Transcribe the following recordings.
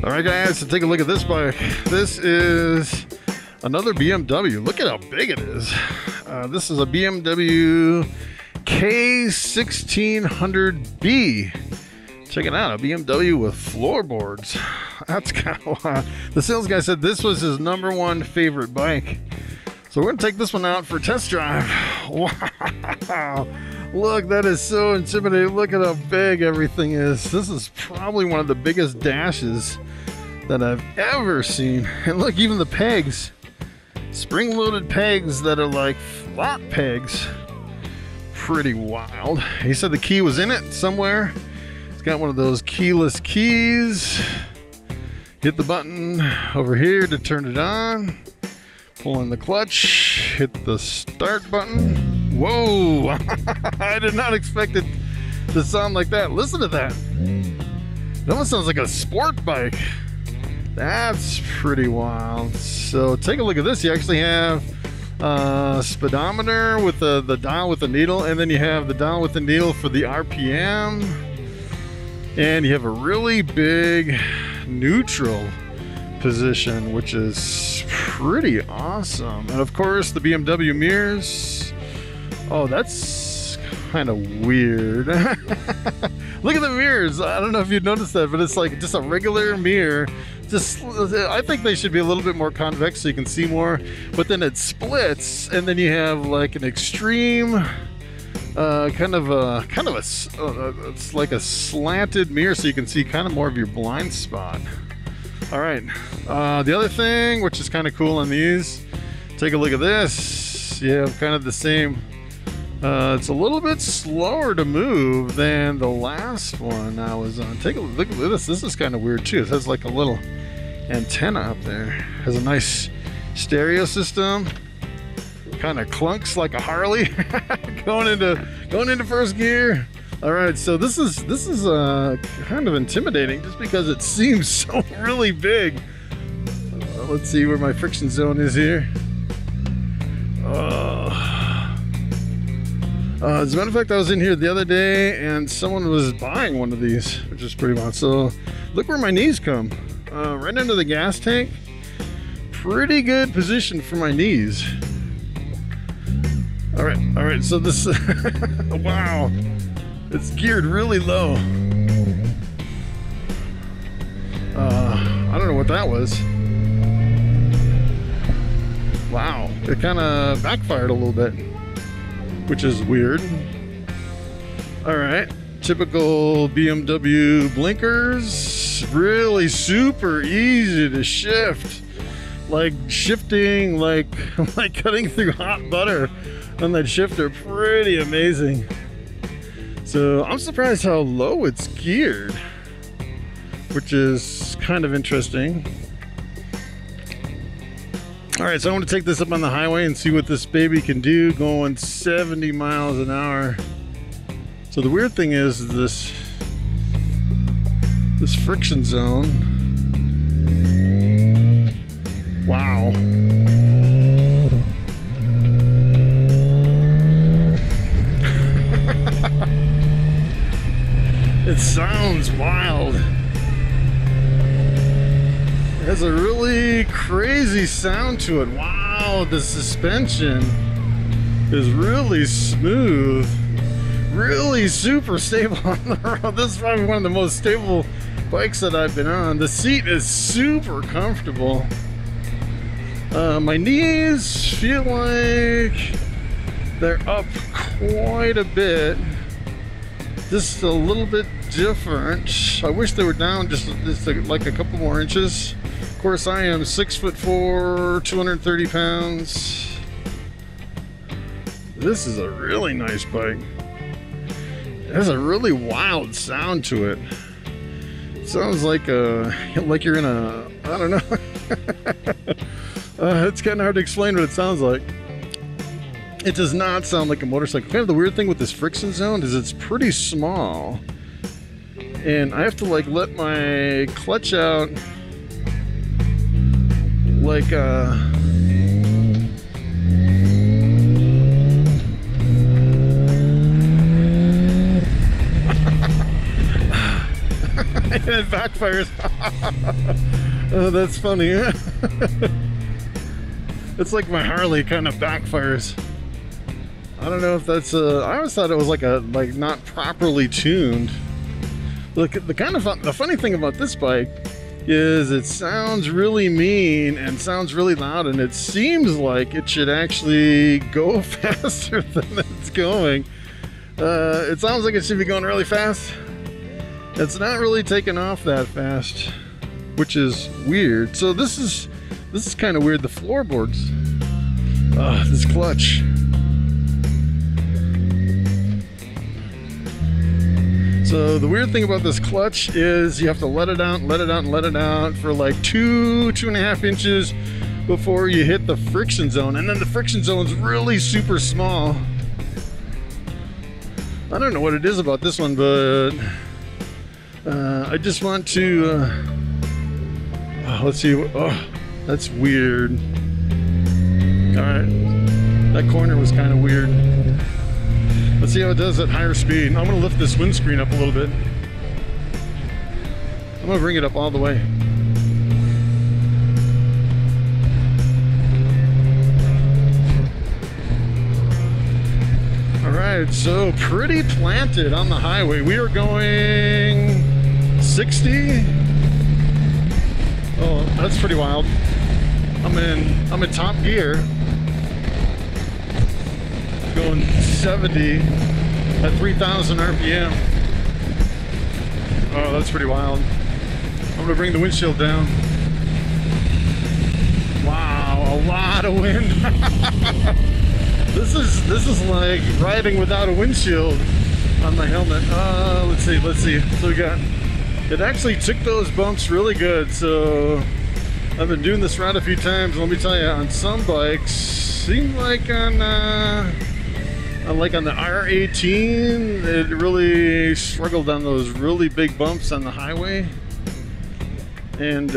All right, guys, so take a look at this bike. This is another BMW. Look at how big it is. This is a BMW K1600B. Check it out, a BMW with floorboards. That's kind of wild. The sales guy said this was his #1 favorite bike. So we're gonna take this one out for a test drive. Wow, look, that is so intimidating. Look at how big everything is. This is probably one of the biggest dashes that I've ever seen. And look, even the pegs, spring-loaded pegs that are like flat pegs. Pretty wild. He said the key was in it somewhere. It's got one of those keyless keys. Hit the button over here to turn it on. Pull in the clutch, hit the start button. Whoa, I did not expect it to sound like that. Listen to that. It almost sounds like a sport bike. That's pretty wild. So take a look at this. You actually have speedometer with the dial with the needle, and then you have the dial with the needle for the RPM. And you have a really big neutral position, which is pretty awesome. And of course the BMW mirrors. Oh, that's kind of weird. Look at the mirrors. I don't know if you'd noticed that, but it's like just a regular mirror. Just, I think they should be a little bit more convex so you can see more, but then it splits, and then you have like an extreme it's like a slanted mirror so you can see kind of more of your blind spot. All right, the other thing, which is kind of cool on these, take a look at this. You have kind of the same, it's a little bit slower to move than the last one I was on. Take a look at this. This is kind of weird too. It has like a little antenna up there. Has a nice stereo system. Kind of clunks like a Harley. going into first gear. All right, so this is kind of intimidating just because it seems so really big. Let's see where my friction zone is here. As a matter of fact, I was in here the other day and someone was buying one of these, which is pretty wild. So look where my knees come. Right under the gas tank. Pretty good position for my knees. All right, so this, wow. It's geared really low. I don't know what that was. Wow, it kind of backfired a little bit, which is weird. All right, typical BMW blinkers. Really super easy to shift. Like shifting, like cutting through hot butter on that shifter. Pretty amazing. So I'm surprised how low it's geared, which is kind of interesting. All right, so I want to take this up on the highway and see what this baby can do going 70 miles an hour. So the weird thing is this friction zone. Wow. It sounds wild. It has a really crazy sound to it. Wow, the suspension is really smooth. Really super stable on the road. This is probably one of the most stable bikes that I've been on. The seat is super comfortable. My knees feel like they're up quite a bit. Just a little bit different. I wish they were down just like a couple more inches. Of course, I am 6'4", 230 pounds. This is a really nice bike. It has a really wild sound to it. It sounds like you're in a, I don't know. It's kind of hard to explain what it sounds like. It does not sound like a motorcycle. Kind of the weird thing with this friction zone is it's pretty small. And I have to like let my clutch out like and it backfires. Oh, that's funny. It's like my Harley kind of backfires. I don't know if that's I always thought it was like not properly tuned. Look, the funny thing about this bike is it sounds really mean and sounds really loud, and it seems like it should actually go faster than it's going. It sounds like it should be going really fast. It's not really taking off that fast, which is weird. So this is kind of weird. The floorboards, this clutch. So the weird thing about this clutch is you have to let it out, let it out, and let it out for like 2.5 inches before you hit the friction zone. And then the friction zone's really super small. I don't know what it is about this one, but I just want to, let's see. Oh, that's weird. All right, that corner was kind of weird. Let's see how it does at higher speed. I'm gonna lift this windscreen up a little bit. I'm gonna bring it up all the way. All right, so pretty planted on the highway. We are going 60. Oh, that's pretty wild. I'm in top gear. Going 70 at 3,000 RPM. Oh, that's pretty wild. I'm gonna bring the windshield down. Wow, a lot of wind. This is like riding without a windshield on my helmet. Let's see. So we got, it actually took those bumps really good. So I've been doing this route a few times. Let me tell you, on some bikes, seemed like on the R18, it really struggled on those really big bumps on the highway. And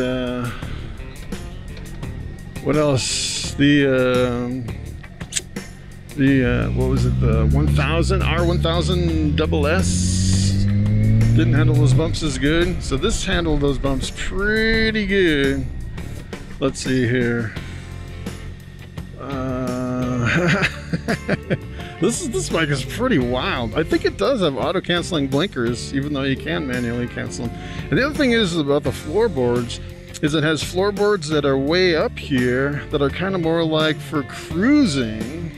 what else? What was it? The 1000 R1000 SS didn't handle those bumps as good. So this handled those bumps pretty good. Let's see here. This bike is pretty wild. I think it does have auto-canceling blinkers, even though you can manually cancel them. And the other thing is about the floorboards, is it has floorboards that are way up here that are kind of more like for cruising,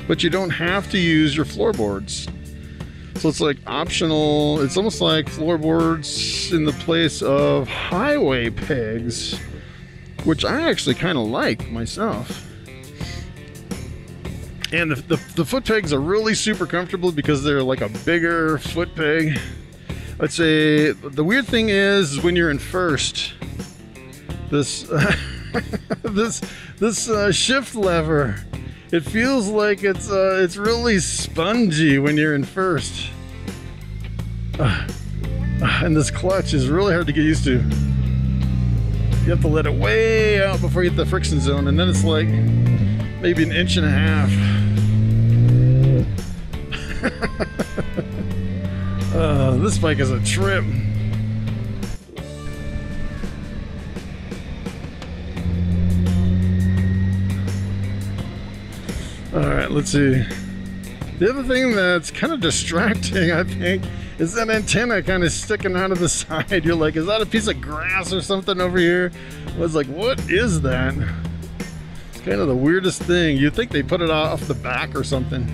but you don't have to use your floorboards. So it's like optional. It's almost like floorboards in the place of highway pegs, which I actually kind of like myself. And the foot pegs are really super comfortable because they're like a bigger foot peg. I'd say the weird thing is when you're in first, this shift lever, it feels like it's really spongy when you're in first. And this clutch is really hard to get used to. You have to let it way out before you hit the friction zone, and then it's like maybe 1.5 inches. This bike is a trip. All right, let's see. The other thing that's kind of distracting, I think, is that antenna kind of sticking out of the side. You're like, is that a piece of grass or something over here? I was like, what is that? It's kind of the weirdest thing. You'd think they put it off the back or something.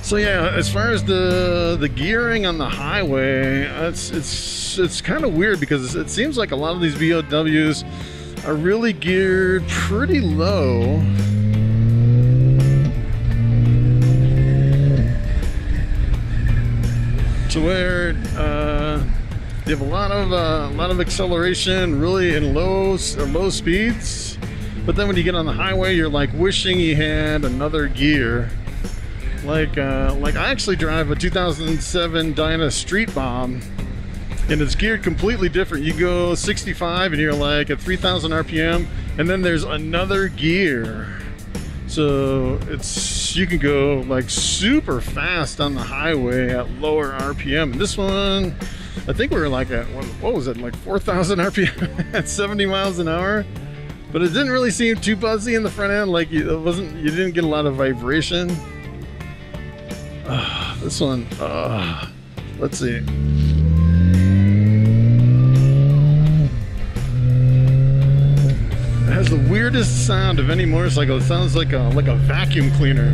So yeah, as far as the gearing on the highway, it's kind of weird because it seems like a lot of these BOWs are really geared pretty low. To where you have a lot of acceleration, really in low speeds. But then when you get on the highway, you're like wishing you had another gear. Like I actually drive a 2007 Dyna Street Bomb, and it's geared completely different. You go 65 and you're like at 3,000 RPM, and then there's another gear. So it's this, you can go like super fast on the highway at lower RPM. And this one, I think we were like at, what was it, like 4,000 RPM at 70 miles an hour. But it didn't really seem too buzzy in the front end. Like you didn't get a lot of vibration. This one, let's see. It has the weirdest sound of any motorcycle. It sounds like a vacuum cleaner.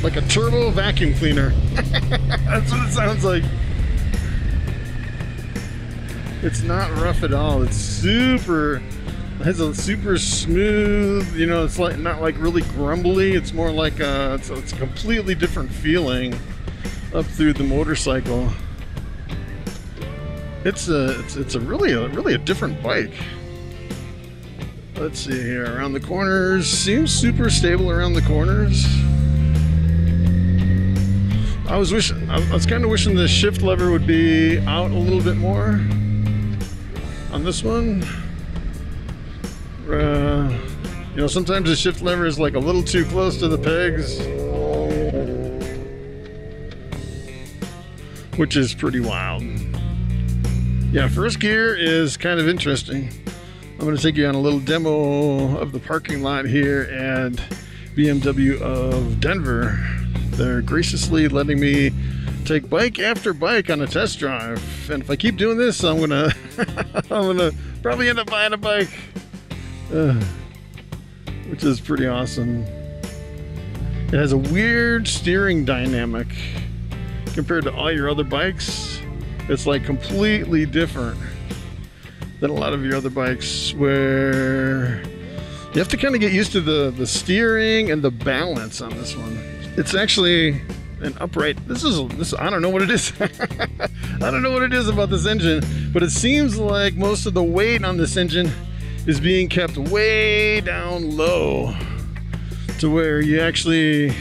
Like a turbo vacuum cleaner. That's what it sounds like. It's not rough at all. It's super, it has a super smooth, you know, it's like not like really grumbly. It's more like it's a completely different feeling up through the motorcycle. It's a really a different bike. Let's see here, around the corners, seems super stable around the corners. I was kind of wishing the shift lever would be out a little bit more on this one. You know, sometimes the shift lever is like a little too close to the pegs, which is pretty wild. Yeah, first gear is kind of interesting. I'm going to take you on a little demo of the parking lot here at BMW of Denver. They're graciously letting me take bike after bike on a test drive, and if I keep doing this, I'm gonna probably end up buying a bike, which is pretty awesome. It has a weird steering dynamic compared to all your other bikes. It's like completely different than a lot of your other bikes, where you have to kind of get used to the steering and the balance on this one. It's actually an upright, this I don't know what it is. I don't know what it is about this engine, but it seems like most of the weight on this engine is being kept way down low to where you actually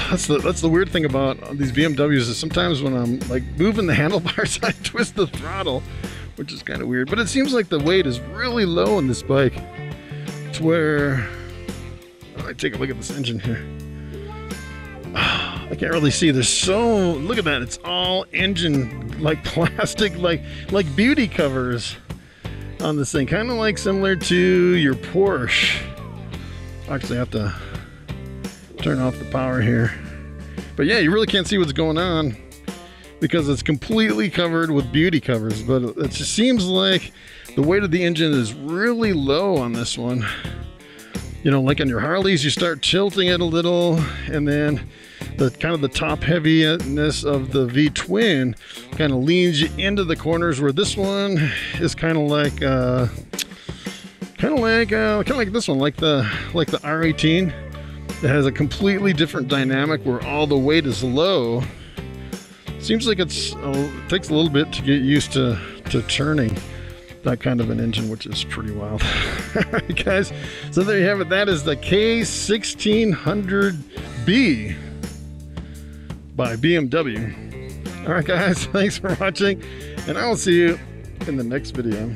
that's the weird thing about these BMWs, is sometimes when I'm like moving the handlebars, I twist the throttle, which is kind of weird. But it seems like the weight is really low in this bike, to where I take a look at this engine here. I can't really see. There's so, look at that. It's all engine, like plastic, like beauty covers on this thing. Kind of like similar to your Porsche. Actually, I have to turn off the power here. But yeah, you really can't see what's going on because it's completely covered with beauty covers. But it just seems like the weight of the engine is really low on this one. You know, like on your Harleys, you start tilting it a little, and then the kind of the top heaviness of the V-twin kind of leans you into the corners, where this one is kind of like this one, like the R18. It has a completely different dynamic where all the weight is low. Seems like it takes a little bit to get used to turning that kind of an engine, which is pretty wild. Alright guys, so there you have it. That is the K1600B by BMW. Alright guys, thanks for watching, and I will see you in the next video.